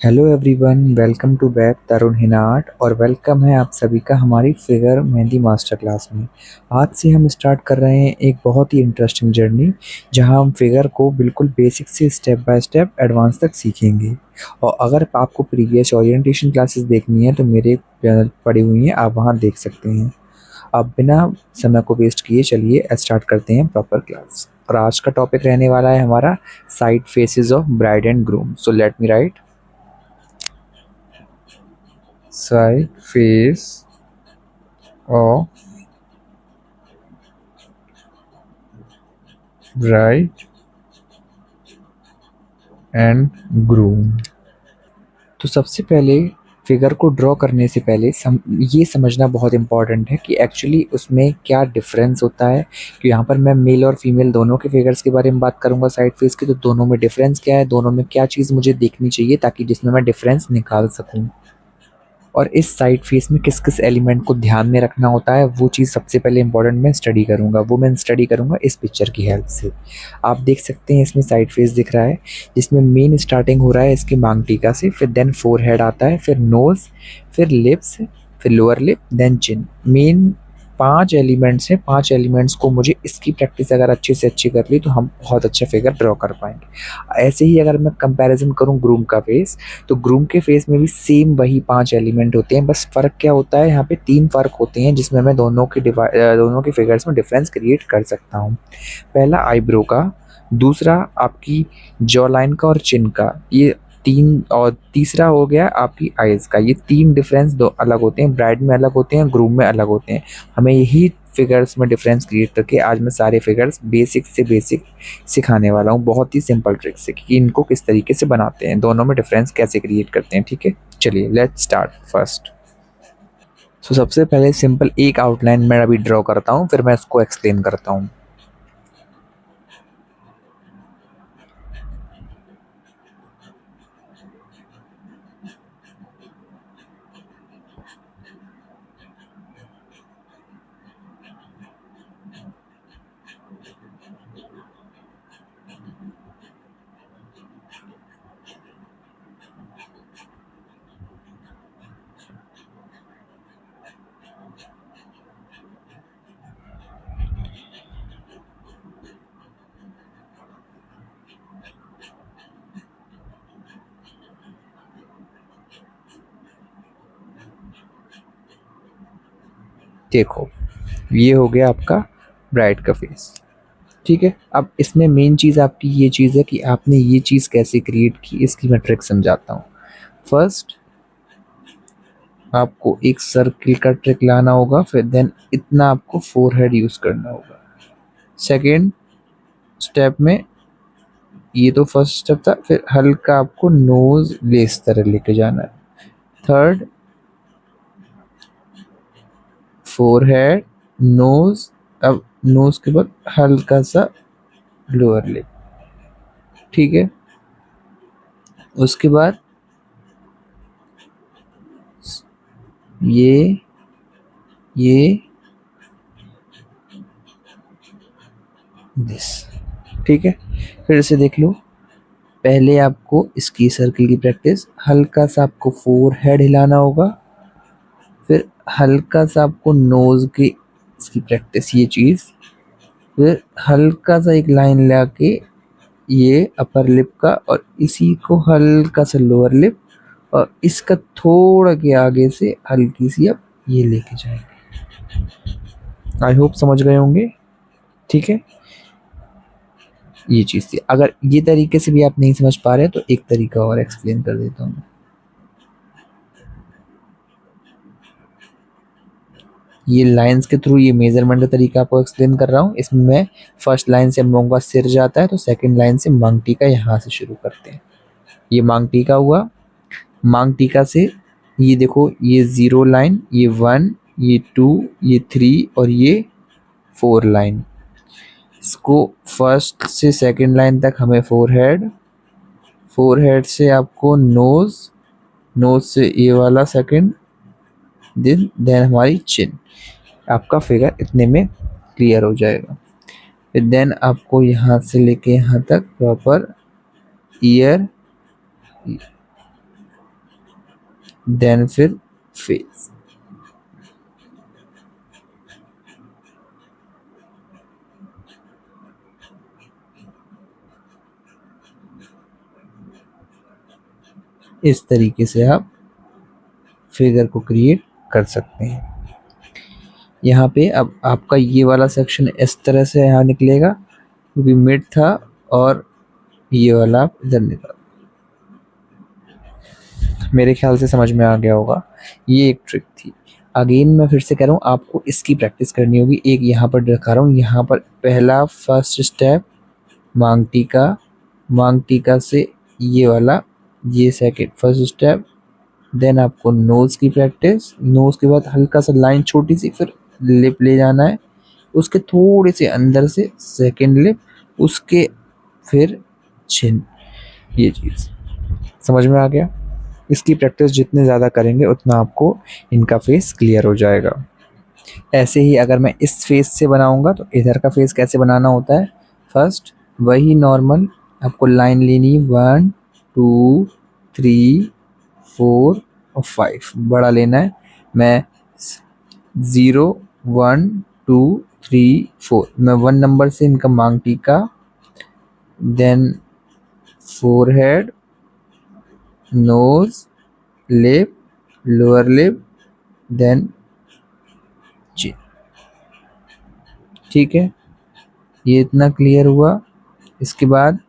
Hello everyone, welcome to back Tarun हिनाट और welcome है आप सभी का हमारी फिगर मेहंदी मास्टर क्लास में। आज से हम स्टार्ट कर रहे हैं एक बहुत ही इंटरेस्टिंग जर्नी, जहां हम फिगर को बिल्कुल बेसिक से स्टेप बाय स्टेप एडवांस तक सीखेंगे। और अगर आपको प्रीवियस ओरिएंटेशन क्लासेस देखनी है तो मेरे चैनल पड़ी हुई हैं, आप वहां देख सकते हैं। अब बिना समय को वेस्ट किए चलिए स्टार्ट करते हैं प्रॉपर क्लास। और आज का टॉपिक रहने वाला है हमारा side faces of bride and groom. So let me right side face of bride and groom। तो सबसे पहले फिगर को ड्रॉ करने से पहले ये समझना बहुत इम्पॉर्टेंट है कि एक्चुअली उसमें क्या डिफरेंस होता है। कि यहाँ पर मैं मेल और फीमेल दोनों के फिगर्स के बारे में बात करूँगा साइड फेस की, तो दोनों में डिफरेंस क्या है, दोनों में क्या चीज़ मुझे देखनी चाहिए ताकि जिसमें मैं डिफरेंस निकाल सकूँ। और इस साइड फेस में किस किस एलिमेंट को ध्यान में रखना होता है वो चीज़ सबसे पहले इंपॉर्टेंट मैं स्टडी करूँगा। वो मैं स्टडी करूँगा इस पिक्चर की हेल्प से। आप देख सकते हैं इसमें साइड फेस दिख रहा है, जिसमें मेन स्टार्टिंग हो रहा है इसके मांग टीका से, फिर देन फोर हेड आता है, फिर नोज़, फिर लिप्स, फिर लोअर लिप, देन चिन। मेन 5 एलिमेंट्स हैं। 5 एलिमेंट्स को मुझे इसकी प्रैक्टिस अगर अच्छे से अच्छी कर ली तो हम बहुत अच्छा फिगर ड्रॉ कर पाएंगे। ऐसे ही अगर मैं कंपैरिजन करूँ ग्रूम का फेस, तो ग्रूम के फेस में भी सेम वही 5 एलिमेंट होते हैं। बस फ़र्क क्या होता है, यहाँ पे 3 फ़र्क होते हैं जिसमें मैं दोनों के फिगर्स में डिफरेंस क्रिएट कर सकता हूँ। पहला आईब्रो का, दूसरा आपकी जॉ लाइन का और चिन का, ये 3, और तीसरा हो गया आपकी आइज़ का। ये 3 डिफरेंस दो अलग होते हैं, ब्राइड में अलग होते हैं, ग्रूम में अलग होते हैं। हमें यही फिगर्स में डिफरेंस क्रिएट करके आज मैं सारे फिगर्स बेसिक से बेसिक सिखाने वाला हूँ, बहुत ही सिंपल ट्रिक से कि इनको किस तरीके से बनाते हैं, दोनों में डिफरेंस कैसे क्रिएट करते हैं। ठीक है, चलिए लेट्स स्टार्ट फर्स्ट। सो सबसे पहले सिंपल एक आउटलाइन मैं अभी ड्रॉ करता हूँ, फिर मैं इसको एक्सप्लेन करता हूँ। देखो, ये हो गया आपका ब्राइड का फेस। ठीक है, अब इसमें मेन चीज़ आपकी ये चीज़ है कि आपने ये चीज़ कैसे क्रिएट की, इसकी मैं ट्रिक समझाता हूँ। फर्स्ट आपको एक सर्किल का ट्रिक लाना होगा, फिर देन इतना आपको फोरहेड यूज़ करना होगा। सेकेंड स्टेप में, ये तो फर्स्ट स्टेप था, फिर हल्का आपको नोज ले इस तरह लेके जाना है। थर्ड फोरहेड, नोज, अब नोज के बाद हल्का सा लोअर लिप। ठीक है, उसके बाद ये ये दिस। ठीक है, फिर से देख लो। पहले आपको इसकी सर्किल की प्रैक्टिस, हल्का सा आपको फोर हेड हिलाना होगा, फिर हल्का सा आपको नोज की इसकी प्रैक्टिस, ये चीज़, फिर हल्का सा एक लाइन लाके ये अपर लिप का, और इसी को हल्का सा लोअर लिप, और इसका थोड़ा के आगे से हल्की सी अब ये लेके जाएंगे। आई होप समझ गए होंगे। ठीक है, ये चीज़ थी। अगर ये तरीके से भी आप नहीं समझ पा रहे तो एक तरीका और एक्सप्लेन कर देता हूँ। ये लाइंस के थ्रू ये मेजरमेंट का तरीका आपको एक्सप्लेन कर रहा हूँ। इसमें मैं फर्स्ट लाइन से हम लोगों का सिर जाता है, तो सेकंड लाइन से मांग टीका यहाँ से शुरू करते हैं। ये मांग टीका हुआ। मांग टीका से ये देखो, ये 0 लाइन, ये 1, ये 2, ये 3 और ये 4 लाइन। इसको फर्स्ट से सेकंड लाइन तक हमें फोर हेड, फोर हेड से आपको नोज, नोज से ये वाला सेकंड, देन हमारी चिन। आपका फिगर इतने में क्लियर हो जाएगा। फिर देन आपको यहाँ से लेके यहाँ तक प्रॉपर ईयर, देन फिर फेस। इस तरीके से आप फिगर को क्रिएट कर सकते हैं। यहाँ पे अब आपका ये वाला सेक्शन इस तरह से यहाँ निकलेगा क्योंकि मिड था, और ये वाला आप इधर निकाल। मेरे ख्याल से समझ में आ गया होगा, ये एक ट्रिक थी। अगेन मैं फिर से कह रहा हूँ, आपको इसकी प्रैक्टिस करनी होगी। एक यहाँ पर दिखा रहा हूँ, यहाँ पर पहला फर्स्ट स्टेप मांग टीका, मांग टीका से ये वाला, ये सेकंड फर्स्ट स्टेप। देन आपको नोज़ की प्रैक्टिस, नोज़ के बाद हल्का सा लाइन छोटी सी, फिर लिप ले जाना है, उसके थोड़े से अंदर से सेकंड लिप, उसके फिर चिन। ये चीज़ समझ में आ गया? इसकी प्रैक्टिस जितने ज़्यादा करेंगे उतना आपको इनका फेस क्लियर हो जाएगा। ऐसे ही अगर मैं इस फेस से बनाऊंगा तो इधर का फेस कैसे बनाना होता है, फर्स्ट वही नॉर्मल आपको लाइन लेनी, 1 2 3 4 और 5 बड़ा लेना है। मैं 0 1 2 3 4, मैं 1 नंबर से इनका maang tikka, then forehead, nose, lip, lower lip, then chin. ठीक है, ये इतना क्लियर हुआ। इसके बाद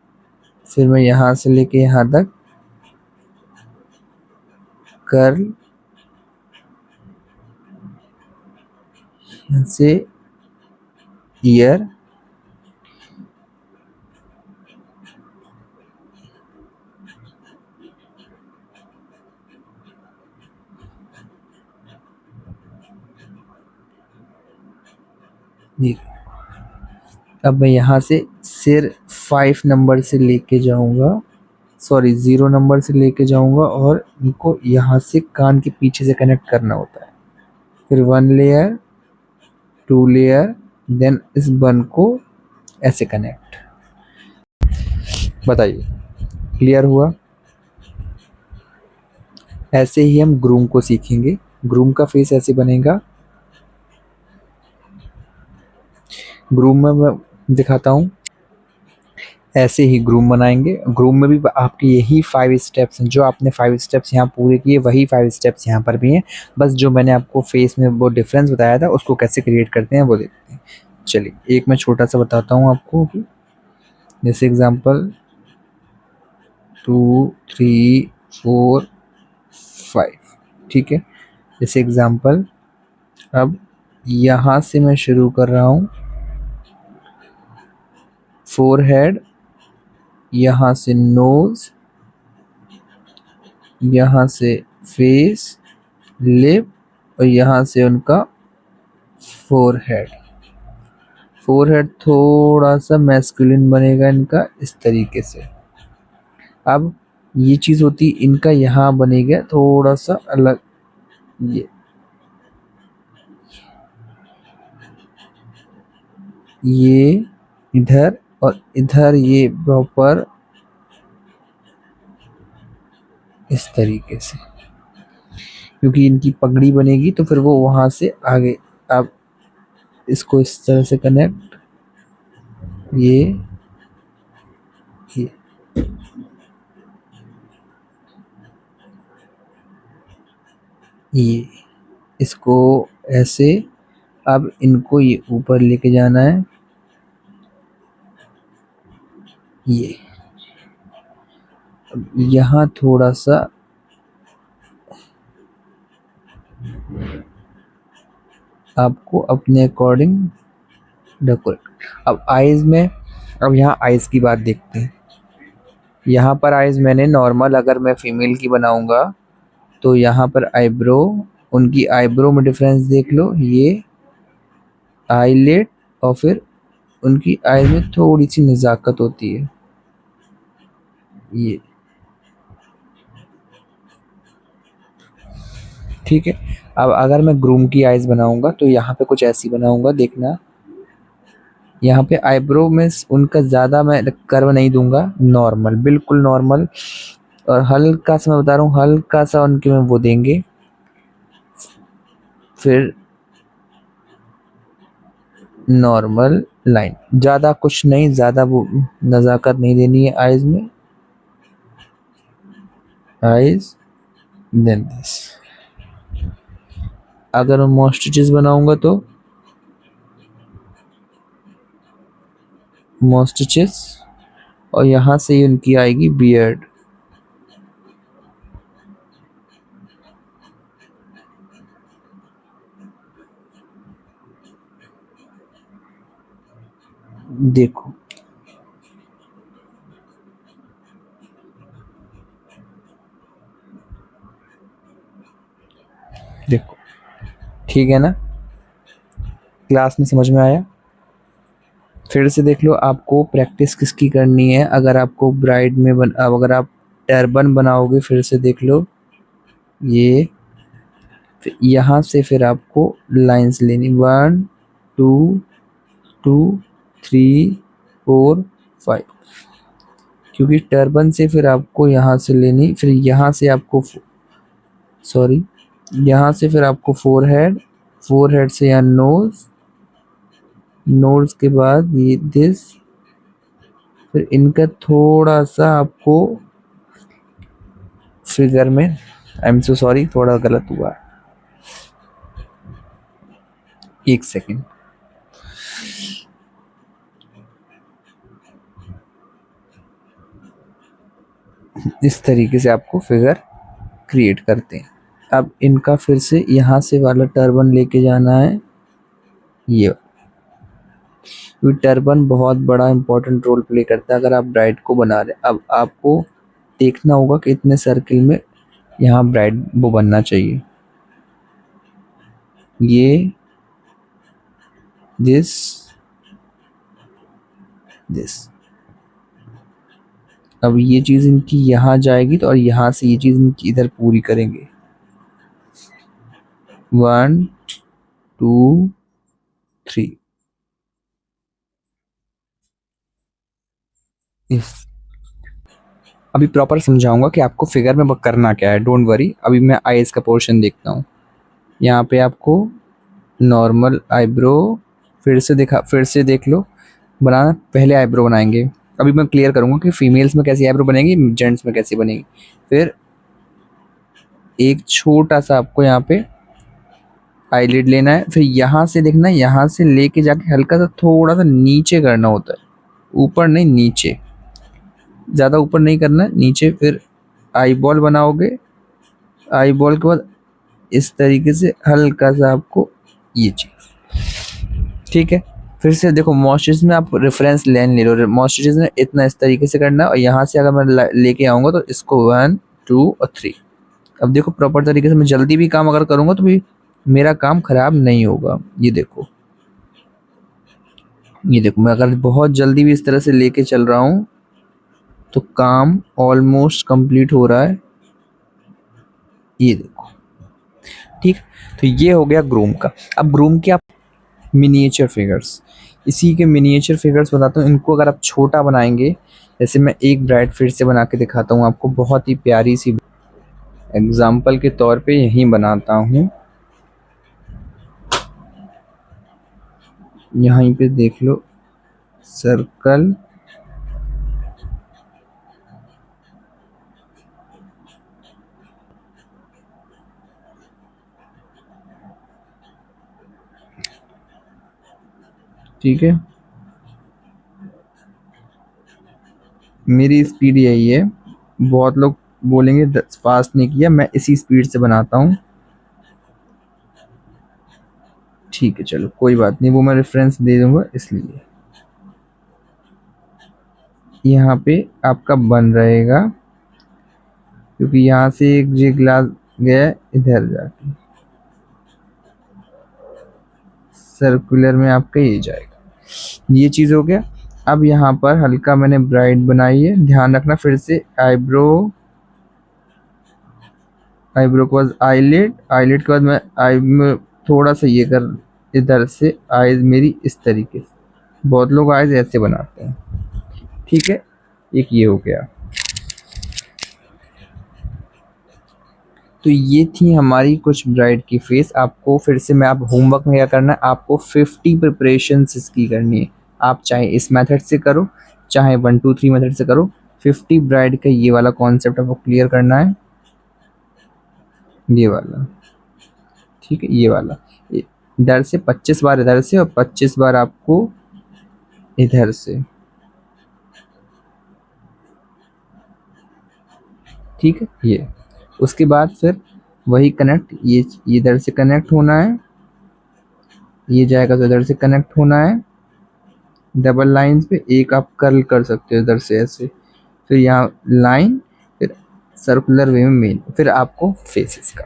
फिर मैं यहाँ से लेके यहाँ तक कर्ल, यहाँ से ईयर, ये। अब मैं यहाँ से सिर 5 नंबर से लेके जाऊँगा, सॉरी 0 नंबर से लेके जाऊँगा, और इनको यहाँ से कान के पीछे से कनेक्ट करना होता है। फिर 1 लेयर, 2 लेयर, देन इस बन को ऐसे कनेक्ट। बताइए क्लियर हुआ? ऐसे ही हम ग्रूम को सीखेंगे। ग्रूम का फेस ऐसे बनेगा। ग्रूम में मैं दिखाता हूँ, ऐसे ही ग्रूम बनाएंगे। ग्रूम में भी आपके यही 5 स्टेप्स हैं, जो आपने 5 स्टेप्स यहाँ पूरे किए वही 5 स्टेप्स यहाँ पर भी हैं। बस जो मैंने आपको फेस में वो डिफरेंस बताया था उसको कैसे क्रिएट करते हैं वो देखते हैं। चलिए एक मैं छोटा सा बताता हूँ आपको कि जैसे एग्जांपल 2 3 4 5, ठीक है। जैसे एग्जांपल अब यहाँ से मैं शुरू कर रहा हूँ, फोरहेड, यहाँ से नोज, यहाँ से फेस, लिप, और यहाँ से उनका फोरहेड। फोरहेड थोड़ा सा मैस्कुलिन बनेगा इनका इस तरीके से। अब ये चीज़ होती इनका यहाँ बनेगा थोड़ा सा अलग, ये इधर और इधर ये प्रॉपर इस तरीके से, क्योंकि इनकी पगड़ी बनेगी तो फिर वो वहाँ से आगे। अब इसको इस तरह से कनेक्ट, ये ये इसको ऐसे। अब इनको ये ऊपर लेके जाना है, ये यहाँ थोड़ा सा आपको अपने अकॉर्डिंग डेकोरेट। अब आईज में, अब यहाँ आईज की बात देखते हैं। यहाँ पर आईज मैंने नॉर्मल, अगर मैं फीमेल की बनाऊंगा तो यहाँ पर आईब्रो, उनकी आईब्रो में डिफरेंस देख लो, ये आईलेट, और फिर उनकी आई में थोड़ी सी नज़ाकत होती है, ये। ठीक है, अब अगर मैं ग्रूम की आइज़ बनाऊंगा तो यहाँ पे कुछ ऐसी बनाऊंगा, देखना। यहाँ पे आईब्रो में उनका ज़्यादा मैं कर्व नहीं दूंगा, नॉर्मल, बिल्कुल नॉर्मल। और हल्का सा मैं बता रहा हूँ, हल्का सा उनके में वो देंगे, फिर नॉर्मल लाइन, ज़्यादा कुछ नहीं, ज़्यादा वो नज़ाकत नहीं देनी है आइज़ में, आइज़ देन दिस। अगर मैं मॉस्टिचेस बनाऊंगा तो मॉस्टिचेस, और यहाँ से ही उनकी आएगी बियर्ड। देखो देखो, ठीक है ना, क्लास में समझ में आया? फिर से देख लो, आपको प्रैक्टिस किसकी करनी है। अगर आपको ब्राइड में अगर आप टर्बन बनाओगे, फिर से देख लो ये, यहाँ से फिर आपको लाइंस लेनी, 1 2 2 3 4 5, क्योंकि टर्बन से फिर आपको यहाँ से लेनी, फिर यहाँ से आपको सॉरी, यहाँ से फिर आपको फोरहेड, फोरहेड से यहाँ नोज, नोज के बाद ये दिस, फिर इनका थोड़ा सा आपको फिगर में, आई एम सो सॉरी, थोड़ा गलत हुआ, एक सेकेंड। इस तरीके से आपको फिगर क्रिएट करते हैं। अब इनका फिर से यहाँ से वाला टर्बन लेके जाना है, ये टर्बन बहुत बड़ा इंपॉर्टेंट रोल प्ले करता है अगर आप ब्राइड को बना रहे हैं। अब आपको देखना होगा कि इतने सर्किल में यहाँ ब्राइड वो बनना चाहिए, ये दिस दिस। अब ये चीज़ इनकी यहाँ जाएगी, तो और यहाँ से ये चीज़ इनकी इधर पूरी करेंगे, 1 2 3 इस। अभी प्रॉपर समझाऊंगा कि आपको फिगर में करना क्या है, डोंट वरी। अभी मैं आईज का पोर्शन देखता हूँ। यहाँ पे आपको नॉर्मल आईब्रो, फिर से देख लो, बनाना पहले आईब्रो बनाएंगे। अभी मैं क्लियर करूँगा कि फीमेल्स में कैसी आईब्रो बनेगी, जेंट्स में कैसी बनेगी। फिर एक छोटा सा आपको यहाँ पे आईलिड लेना है, फिर यहाँ से देखना है, यहाँ से लेके जाके हल्का सा थोड़ा सा नीचे करना होता है, ऊपर नहीं नीचे, ज़्यादा ऊपर नहीं करना है, नीचे। फिर आई बॉल बनाओगे, आई बॉल के बाद इस तरीके से हल्का सा आपको ये चीज़, ठीक है। फिर से देखो, मॉइस्चराइज में आप रेफरेंस लेन ले लो, मॉइस्चराइज में इतना इस तरीके से करना है, और यहाँ से अगर मैं लेके आऊँगा तो इसको 1 2 और 3। अब देखो प्रॉपर तरीके से मैं जल्दी भी काम अगर करूँगा तो भी मेरा काम खराब नहीं होगा। ये देखो, ये देखो, मैं अगर बहुत जल्दी भी इस तरह से लेके चल रहा हूँ तो काम ऑलमोस्ट कंप्लीट हो रहा है, ये देखो, ठीक। तो ये हो गया ग्रूम का। अब ग्रूम के आप मिनिएचर फिगर्स, इसी के मिनिएचर फिगर्स बताता हूँ। इनको अगर आप छोटा बनाएंगे, जैसे मैं एक ब्राइड फिर से बना के दिखाता हूँ आपको, बहुत ही प्यारी सी एग्जाम्पल के तौर पे यहीं बनाता हूँ, यहीं पे देख लो, सर्कल, ठीक है। मेरी स्पीड यही है, बहुत लोग बोलेंगे फास्ट नहीं किया, मैं इसी स्पीड से बनाता हूँ, ठीक है। चलो कोई बात नहीं, वो मैं रेफरेंस दे दूंगा, इसलिए यहाँ पे आपका बन रहेगा, क्योंकि यहाँ से एक जे ग्लास गया इधर जाके, सर्कुलर में आपका ये जाएगा, ये चीज़ हो गया। अब यहाँ पर हल्का मैंने ब्राइट बनाई है, ध्यान रखना। फिर से आईब्रो, आईब्रो के बाद आईलिड, आईलिड के बाद मैं आई में थोड़ा सा ये कर, इधर से आईज मेरी इस तरीके से, बहुत लोग आईज ऐसे बनाते हैं, ठीक है। एक ये हो गया। तो ये थी हमारी कुछ ब्राइड की फेस। आपको फिर से मैं आप होमवर्क में क्या करना है, आपको 50 प्रिपरेशंस इसकी करनी है। आप चाहे इस मेथड से करो, चाहे 1 2 3 मेथड से करो, 50 ब्राइड का ये वाला कॉन्सेप्ट आपको क्लियर करना है, ये वाला, ठीक है, ये वाला। इधर से 25 बार इधर से, और 25 बार आपको इधर से, ठीक है। ये उसके बाद फिर वही कनेक्ट, ये इधर से कनेक्ट होना है, ये जाएगा तो इधर से कनेक्ट होना है। डबल लाइंस पे एक आप कर्ल कर सकते हो इधर से ऐसे, फिर यहाँ लाइन, फिर सर्कुलर वे में मेन, फिर आपको फेसेस का,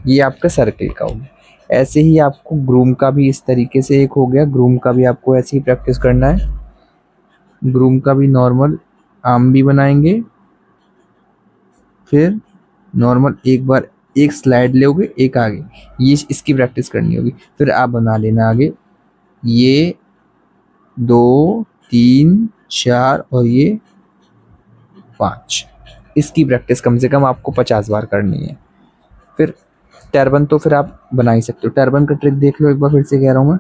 ये आपका सर्कल का हो गया। ऐसे ही आपको ग्रूम का भी इस तरीके से एक हो गया। ग्रूम का भी आपको ऐसे ही प्रैक्टिस करना है। ग्रूम का भी नॉर्मल आर्म भी बनाएंगे, फिर नॉर्मल एक बार एक स्लाइड लोगे एक आगे, ये इसकी प्रैक्टिस करनी होगी। फिर आप बना लेना आगे ये 2 3 4 और ये 5, इसकी प्रैक्टिस कम से कम आपको 50 बार करनी है। फिर टर्बन तो फिर आप बना ही सकते हो। टर्बन का ट्रिक देख लो एक बार, फिर से कह रहा हूँ मैं।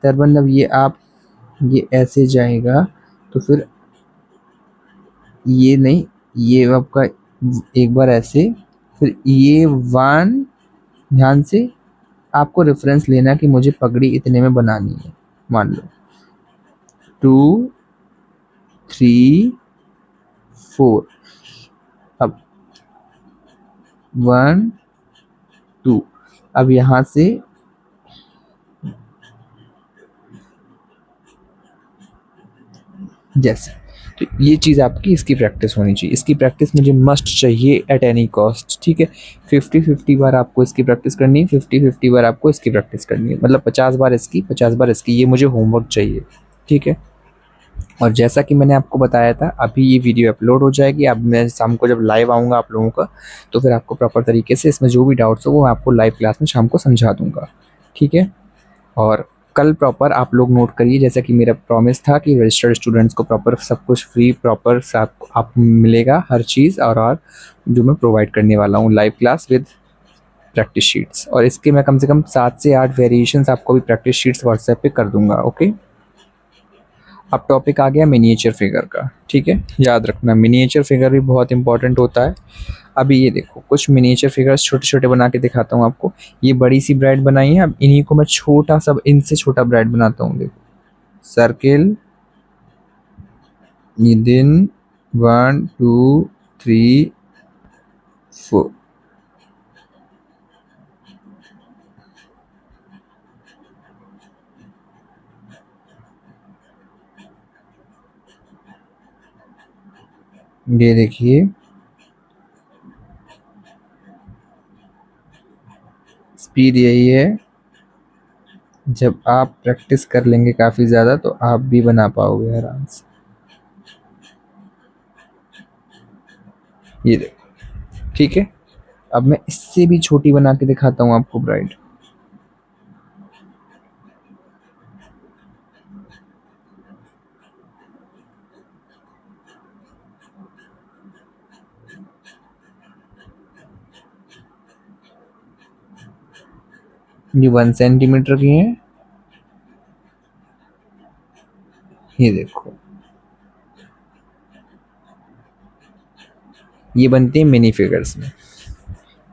टर्बन जब ये आप ये ऐसे जाएगा तो फिर ये नहीं, ये आपका एक बार ऐसे, फिर ये 1, ध्यान से आपको रेफरेंस लेना कि मुझे पगड़ी इतने में बनानी है। मान लो 2 3 4, अब 1 2, अब यहाँ से जैसे, तो ये चीज़ आपकी इसकी प्रैक्टिस होनी चाहिए। इसकी प्रैक्टिस मुझे मस्ट चाहिए एट एनी कॉस्ट, ठीक है। 50 बार आपको इसकी प्रैक्टिस करनी है, 50 बार आपको इसकी प्रैक्टिस करनी है, मतलब 50 बार इसकी 50 बार इसकी, ये मुझे होमवर्क चाहिए, ठीक है। और जैसा कि मैंने आपको बताया था, अभी ये वीडियो अपलोड हो जाएगी। अब मैं शाम को जब लाइव आऊँगा आप लोगों का, तो फिर आपको प्रॉपर तरीके से इसमें जो भी डाउट्स हो वो मैं आपको लाइव क्लास में शाम को समझा दूँगा, ठीक है। और कल प्रॉपर आप लोग नोट करिए, जैसा कि मेरा प्रॉमिस था कि रजिस्टर्ड स्टूडेंट्स को प्रॉपर सब कुछ फ्री प्रॉपर साथ आप मिलेगा हर चीज़, और जो मैं प्रोवाइड करने वाला हूँ live class with practice sheets. और इसके मैं कम से कम 7 से 8 वेरिएशंस आपको भी प्रैक्टिस शीट्स व्हाट्सएप पे कर दूंगा, ओके। अब टॉपिक आ गया मिनिएचर फिगर का, ठीक है। याद रखना मिनिएचर फिगर भी बहुत इंपॉर्टेंट होता है। अभी ये देखो कुछ मिनिएचर फिगर्स छोटे छोटे बना के दिखाता हूँ आपको। ये बड़ी सी ब्राइड बनाई है, अब इन्हीं को मैं छोटा सा, इनसे छोटा ब्राइड बनाता हूँ। देखो सर्किल, ये दिन 1 2 3 4, ये देखिए स्पीड यही है। जब आप प्रैक्टिस कर लेंगे काफ़ी ज़्यादा तो आप भी बना पाओगे आराम से। ये देखो, ठीक है। अब मैं इससे भी छोटी बना के दिखाता हूँ आपको ब्राइड। ये 1 सेंटीमीटर की है, ये देखो ये बनती है मिनी फिगर्स में,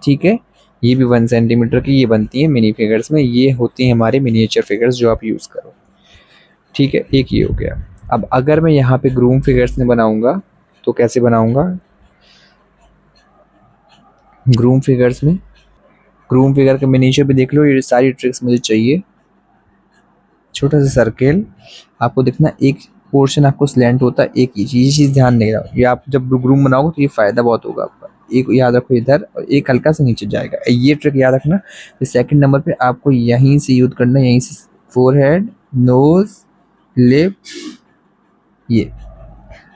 ठीक है। ये भी 1 सेंटीमीटर की ये बनती है मिनी फिगर्स में। ये होती हैं हमारे मिनिएचर फिगर्स जो आप यूज़ करो, ठीक है। एक ये हो गया। अब अगर मैं यहाँ पे ग्रूम फिगर्स में बनाऊंगा तो कैसे बनाऊंगा। ग्रूम फिगर्स में, ग्रूम फिगर के मिनिएचर पे देख लो, ये सारी ट्रिक्स मुझे चाहिए। छोटा सा सर्किल आपको दिखना, एक पोर्शन आपको स्लैंट होता है, एक ये चीज़ ध्यान नहीं रहा। ये आप जब ग्रूम बनाओगे तो ये फ़ायदा बहुत होगा आपका। एक याद रखो इधर, और एक हल्का सा नीचे जाएगा, ये ट्रिक याद रखना। फिर सेकंड नंबर पे आपको यहीं से यूज करना है, यहीं से फोरहेड, नोज, लिप, ये।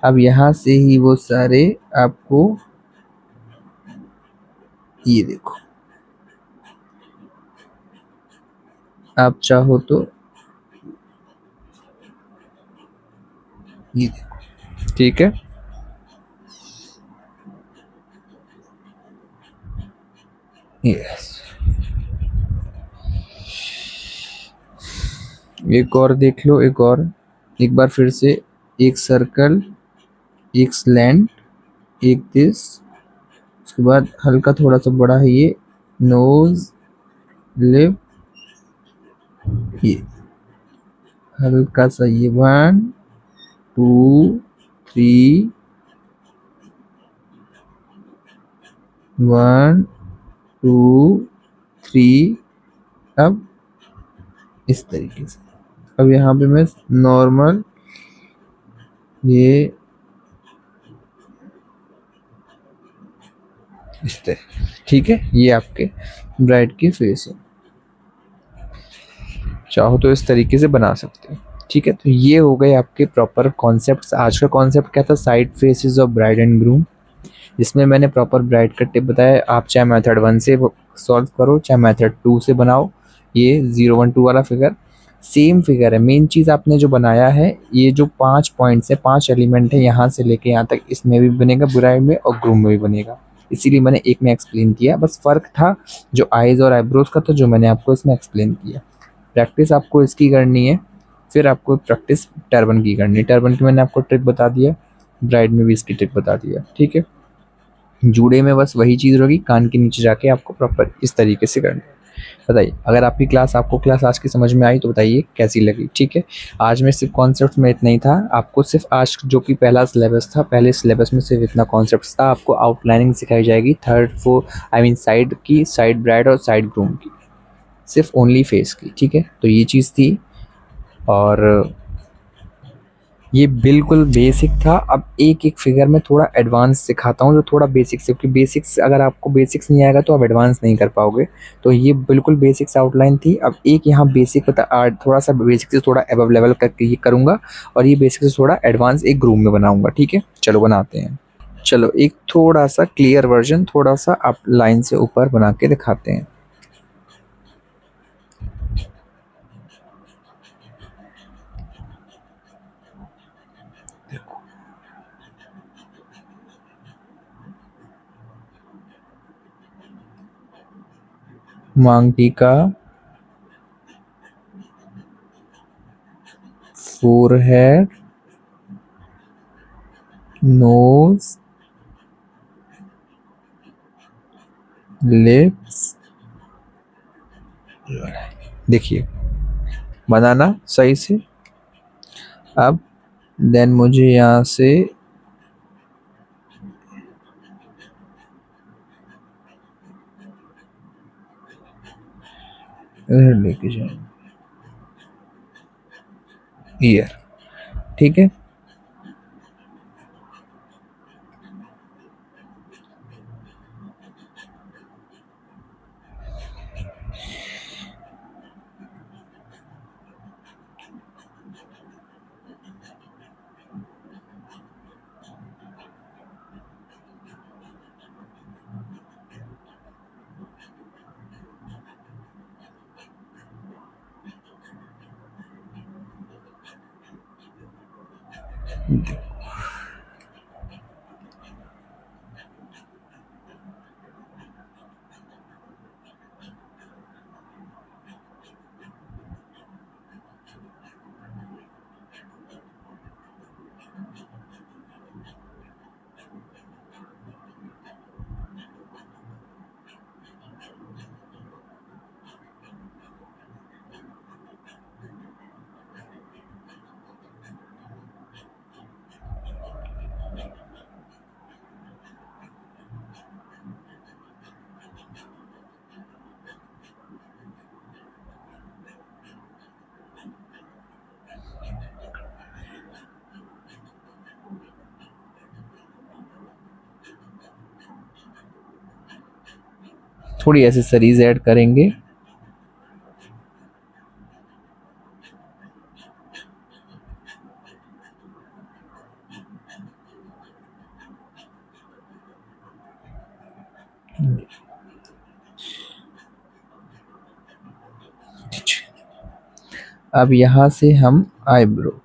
अब यहाँ से ही वो सारे आपको, ये देखो आप चाहो तो ये देखो, ठीक है। यस। एक और देख लो, एक और, एक बार फिर से, एक सर्कल, एक स्लैंट, एक दिस, उसके बाद हल्का थोड़ा सा बड़ा है ये, नोज, लिप, ये हल्का सा ये, 1 2 3, 1 2 3। अब इस तरीके से, अब यहाँ पे मैं नॉर्मल ये इस तरह, ठीक है, ये आपके ब्राइड की फेस है। चाहो तो इस तरीके से बना सकते हो, ठीक है। तो ये हो गए आपके प्रॉपर कॉन्सेप्ट्स। आज का कॉन्सेप्ट क्या था, side faces of bride and groom, जिसमें मैंने प्रॉपर ब्राइड का टिप बताया। आप चाहे मेथड 1 से सॉल्व करो, चाहे मेथड 2 से बनाओ, ये 0 1 2 वाला फिगर सेम फिगर है। मेन चीज़ आपने जो बनाया है, ये जो 5 पॉइंट्स है, 5 एलिमेंट है, यहाँ से लेके यहाँ तक, इसमें भी बनेगा ब्राइड में और ग्रूम में भी बनेगा। इसीलिए मैंने एक में एक्सप्लेन किया, बस फ़र्क था जो आइज़ और आईब्रोज का था, जो मैंने आपको इसमें एक्सप्लेन किया। प्रैक्टिस आपको इसकी करनी है, फिर आपको प्रैक्टिस टर्बन की करनी है। टर्बन की मैंने आपको ट्रिक बता दिया, ब्राइड में भी इसकी ट्रिक बता दिया, ठीक है। जूड़े में बस वही चीज़ होगी, कान के नीचे जाके आपको प्रॉपर इस तरीके से करना है। बताइए, अगर आपको क्लास आज की समझ में आई तो बताइए कैसी लगी, ठीक है। आज में सिर्फ कॉन्सेप्ट में इतना ही था, आपको सिर्फ आज जो कि पहला सिलेबस था, पहले सिलेबस में सिर्फ इतना कॉन्सेप्ट था। आपको आउटलाइनिंग सिखाई जाएगी third four, I mean side की, साइड ब्राइड और साइड ग्रूम की, सिर्फ ओनली फेस की, ठीक है। तो ये चीज़ थी, और ये बिल्कुल बेसिक था। अब एक एक फिगर में थोड़ा एडवांस सिखाता हूँ, जो थोड़ा बेसिक से, क्योंकि बेसिक्स, अगर आपको बेसिक्स नहीं आएगा तो आप एडवांस नहीं कर पाओगे। तो ये बिल्कुल बेसिक्स आउटलाइन थी। अब एक यहाँ बेसिक थोड़ा सा बेसिक से थोड़ा एबव लेवल करके ये करूँगा, और ये बेसिक से थोड़ा एडवांस एक ग्रूम में बनाऊँगा, ठीक है। चलो बनाते हैं। चलो एक थोड़ा सा क्लियर वर्जन, थोड़ा सा आप लाइन से ऊपर बना के दिखाते हैं। मांग टीका, फोरहेड, नोज, लिप्स, देखिए बनाना सही से। अब देन मुझे यहाँ से इधर लेके जाए ईयर, ठीक है। थोड़ी एसेसरीज ऐड करेंगे। अब यहाँ से हम आईब्रो,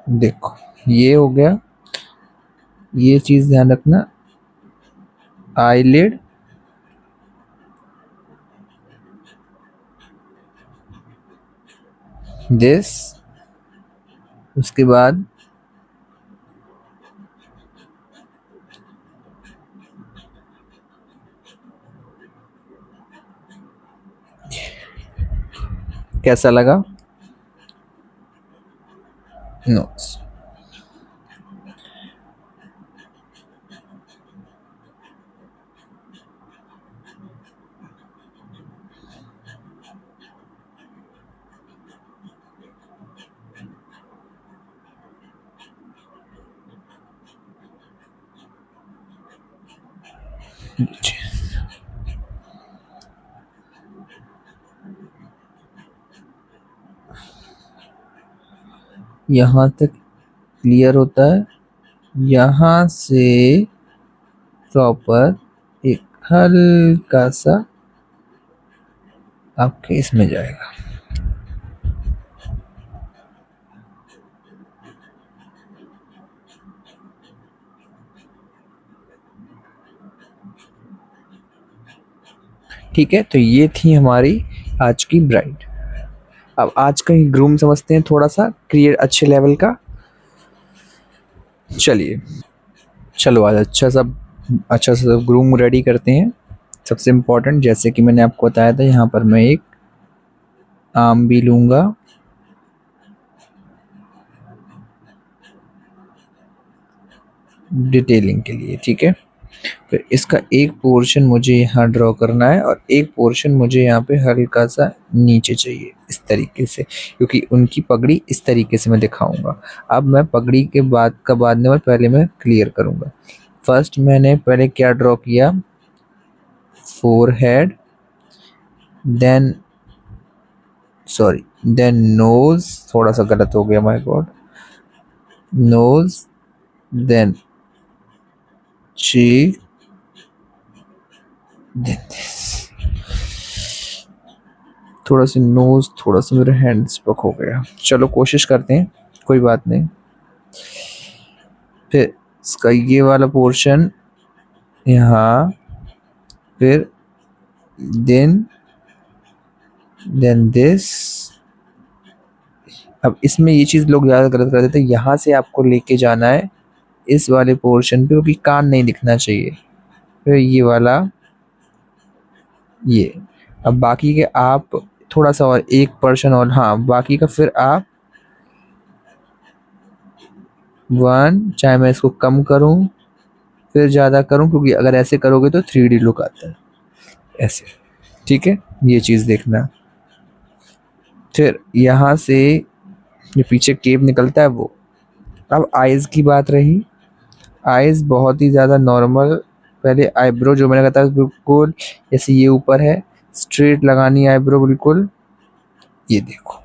देखो ये हो गया, ये चीज ध्यान रखना, आईलिड, दिस, उसके बाद कैसा लगा? नोज। यहाँ तक क्लियर होता है, यहाँ से प्रॉपर एक हल्का सा आपके इसमें जाएगा। ठीक है, तो ये थी हमारी आज की ब्राइड। अब आज का ही ग्रूम समझते हैं, थोड़ा सा क्रिएट अच्छे लेवल का। चलिए, चलो आज अच्छा सा ग्रूम रेडी करते हैं। सबसे इम्पोर्टेंट, जैसे कि मैंने आपको बताया था, यहाँ पर मैं एक आम भी लूँगा, डिटेलिंग के लिए। ठीक है, फिर इसका एक पोर्शन मुझे यहाँ ड्रॉ करना है और एक पोर्शन मुझे यहाँ पे हल्का सा नीचे चाहिए, इस तरीके से, क्योंकि उनकी पगड़ी इस तरीके से मैं दिखाऊंगा। अब मैं पगड़ी के बाद में पहले मैं क्लियर करूंगा। फर्स्ट मैंने पहले क्या ड्रॉ किया, forehead, then sorry, then nose, थोड़ा सा गलत हो गया, my god, nose, then cheek, then this। थोड़ा सा नोज, थोड़ा सा मेरे हैंड स्पक हो गया, चलो कोशिश करते हैं, कोई बात नहीं। फिर इसका ये वाला पोर्शन यहाँ, फिर देन दिस। अब इसमें ये चीज़ लोग ज़्यादा गलत कर देते हैं, यहाँ से आपको लेके जाना है इस वाले पोर्शन पे, क्योंकि कान नहीं दिखना चाहिए। फिर ये वाला, ये। अब बाकी के आप थोड़ा सा और एक पर्सन और, हाँ बाकी का फिर आप चाहे मैं इसको कम करूं फिर ज़्यादा करूं, क्योंकि अगर ऐसे करोगे तो 3D लुक आता है ऐसे। ठीक है, ये चीज़ देखना। फिर यहाँ से ये पीछे केप निकलता है वो। अब आइज़ की बात रही, आइज़ बहुत ही ज़्यादा नॉर्मल, पहले आईब्रो जो मैंने कहा था बिल्कुल जैसे ये ऊपर है, स्ट्रेट लगानी है आईब्रो बिल्कुल, ये देखो।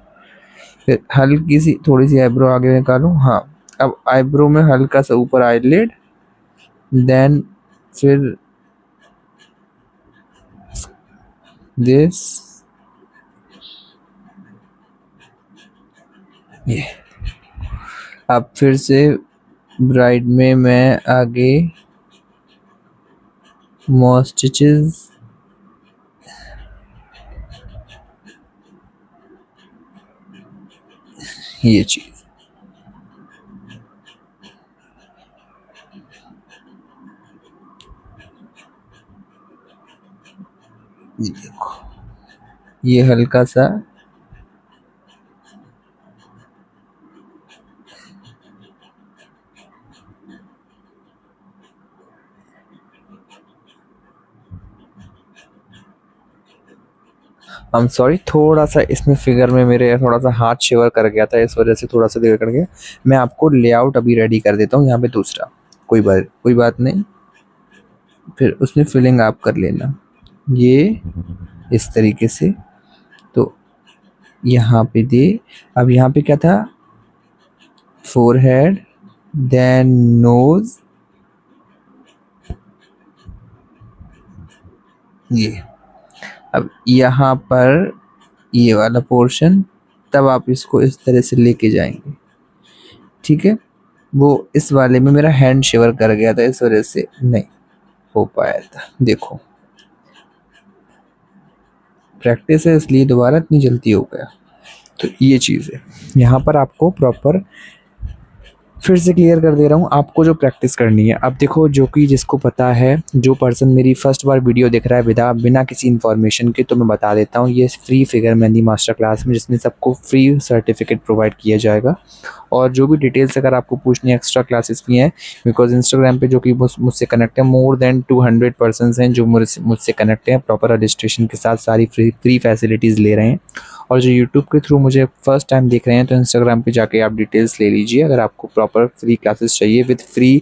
फिर हल्की सी थोड़ी सी आईब्रो आगे निकालूं, हाँ। अब आईब्रो में हल्का सा ऊपर आईलिड, देन फिर दिस, ये। अब फिर से ब्राइड में मैं आगे मोर स्टिचेस, ये चीज, ये देखो, ये हल्का सा, आई एम सॉरी, थोड़ा सा इसमें फिगर में मेरे थोड़ा सा हाथ शिवर कर गया था, इस वजह से थोड़ा सा देर कर गया। मैं आपको लेआउट अभी रेडी कर देता हूँ यहाँ पे दूसरा, कोई बात नहीं। फिर उसमें फिलिंग आप कर लेना, ये इस तरीके से। तो यहाँ पे दे, अब यहाँ पे क्या था, फोरहेड, देन नोज, ये। अब यहाँ पर ये वाला पोर्शन, तब आप इसको इस तरह से लेके जाएंगे, ठीक है। वो इस वाले में मेरा हैंड शिवर कर गया था, इस वजह से नहीं हो पाया था। देखो प्रैक्टिस है इसलिए दोबारा इतनी जल्दी हो गया। तो ये चीज़ है, यहाँ पर आपको प्रॉपर फिर से क्लियर कर दे रहा हूँ आपको जो प्रैक्टिस करनी है। अब देखो जो कि जिसको पता है, जो पर्सन मेरी फर्स्ट बार वीडियो देख रहा है बिना किसी इन्फॉर्मेशन के, तो मैं बता देता हूँ ये free figure mehndi master class में जिसमें सबको फ्री सर्टिफिकेट प्रोवाइड किया जाएगा। और जो भी डिटेल्स अगर आपको पूछनी है, एक्स्ट्रा क्लासेस भी हैं, बिकॉज इंस्टाग्राम पे जो कि मुझसे कनेक्ट है, मोर देन 200 पर्सनस हैं जो मुझसे कनेक्ट हैं, प्रॉपर रजिस्ट्रेशन के साथ सारी फ्री फैसिलिटीज़ ले रहे हैं। और जो यूट्यूब के थ्रू मुझे फर्स्ट टाइम देख रहे हैं, तो इंस्टाग्राम पे जाके आप डिटेल्स ले लीजिए। अगर आपको प्रॉपर फ्री क्लासेस चाहिए with free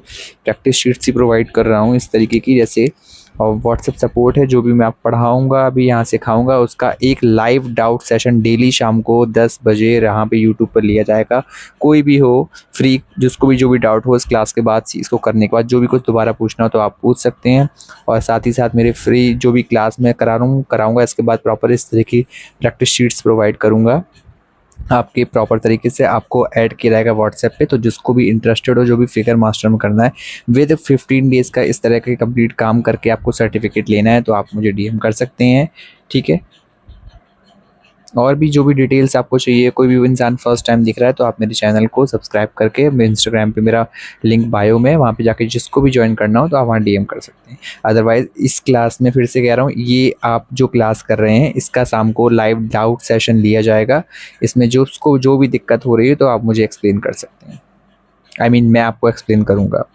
practice sheets he provide कर रहा हूँ इस तरीके की, जैसे और व्हाट्सएप सपोर्ट है, जो भी मैं आप पढ़ाऊँगा अभी यहाँ सिखाऊँगा उसका एक लाइव डाउट सेशन डेली शाम को 10 बजे यहाँ पे यूट्यूब पर लिया जाएगा। कोई भी हो फ्री, जिसको भी जो भी डाउट हो इस क्लास के बाद, इसको करने के बाद जो भी कुछ दोबारा पूछना हो तो आप पूछ सकते हैं। और साथ ही साथ मेरे फ्री जो भी क्लास मैं कराऊँगा इसके बाद प्रॉपर इस तरह की प्रैक्टिस शीट्स प्रोवाइड करूँगा आपके प्रॉपर तरीके से। आपको ऐड किया जाएगा व्हाट्सएप पे, तो जिसको भी इंटरेस्टेड हो, जो भी फिगर मास्टर में करना है विद 15 डेज़ का इस तरह के कंप्लीट काम करके आपको सर्टिफिकेट लेना है, तो आप मुझे डीएम कर सकते हैं। ठीक है। और भी जो भी डिटेल्स आपको चाहिए, कोई भी इंसान फर्स्ट टाइम दिख रहा है, तो आप मेरे चैनल को सब्सक्राइब करके, मेरे इंस्टाग्राम पे मेरा लिंक बायो में, वहाँ पे जाके जिसको भी ज्वाइन करना हो तो आप वहाँ डीएम कर सकते हैं। अदरवाइज़ इस क्लास में फिर से कह रहा हूँ, ये आप जो क्लास कर रहे हैं इसका शाम को लाइव डाउट सेशन लिया जाएगा। इसमें जो उसको जो भी दिक्कत हो रही है तो आप मुझे एक्सप्लेन कर सकते हैं। मैं आपको एक्सप्लेन करूँगा।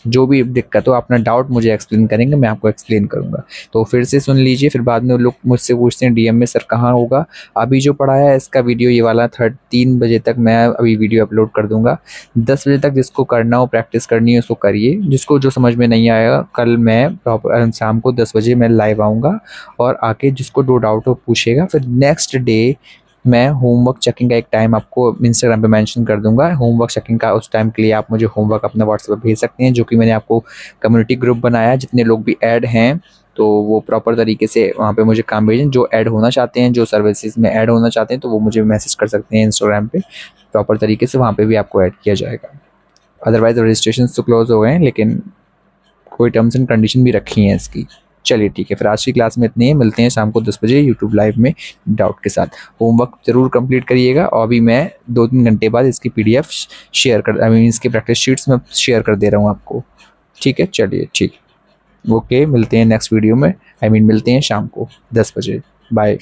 जो भी दिक्कत हो, अपना डाउट मुझे एक्सप्लेन करेंगे, मैं आपको एक्सप्लेन करूँगा। तो फिर से सुन लीजिए, फिर बाद में वो लोग मुझसे पूछते हैं डीएम में सर कहाँ होगा। अभी जो पढ़ाया है इसका वीडियो ये वाला 3 बजे तक मैं अभी वीडियो अपलोड कर दूँगा। 10 बजे तक जिसको करना हो, प्रैक्टिस करनी है उसको करिए। जिसको जो समझ में नहीं आएगा, कल मैं प्रॉपर शाम को 10 बजे मैं लाइव आऊँगा और आके जिसको जो डाउट हो पूछेगा। फिर नेक्स्ट डे मैं होमवर्क चेकिंग का एक टाइम आपको इंस्टाग्राम पे मेंशन कर दूँगा। होमवर्क चेकिंग का उस टाइम के लिए आप मुझे होमवर्क अपना व्हाट्सएप पे भेज सकते हैं, जो कि मैंने आपको कम्युनिटी ग्रुप बनाया है। जितने लोग भी ऐड हैं तो वो प्रॉपर तरीके से वहाँ पे मुझे काम भेजें। जो ऐड होना चाहते हैं, जो सर्विसेज में ऐड होना चाहते हैं, तो वो मुझे मैसेज कर सकते हैं इंस्टाग्राम पे। प्रॉपर तरीके से वहाँ पे भी आपको ऐड किया जाएगा। अदरवाइज़ रजिस्ट्रेशन तो क्लोज़ हो गए हैं, लेकिन कोई टर्म्स एंड कंडीशन भी रखी हैं इसकी। चलिए ठीक है, फिर आज की क्लास में इतने ही। मिलते हैं शाम को 10 बजे यूट्यूब लाइव में डाउट के साथ। होमवर्क ज़रूर कंप्लीट करिएगा और अभी मैं 2-3 घंटे बाद इसकी पीडीएफ शेयर कर इसकी प्रैक्टिस शीट्स में शेयर कर दे रहा हूँ आपको। ठीक है, चलिए ठीक। ओके, मिलते हैं नेक्स्ट वीडियो में। मिलते हैं शाम को 10 बजे। बाय।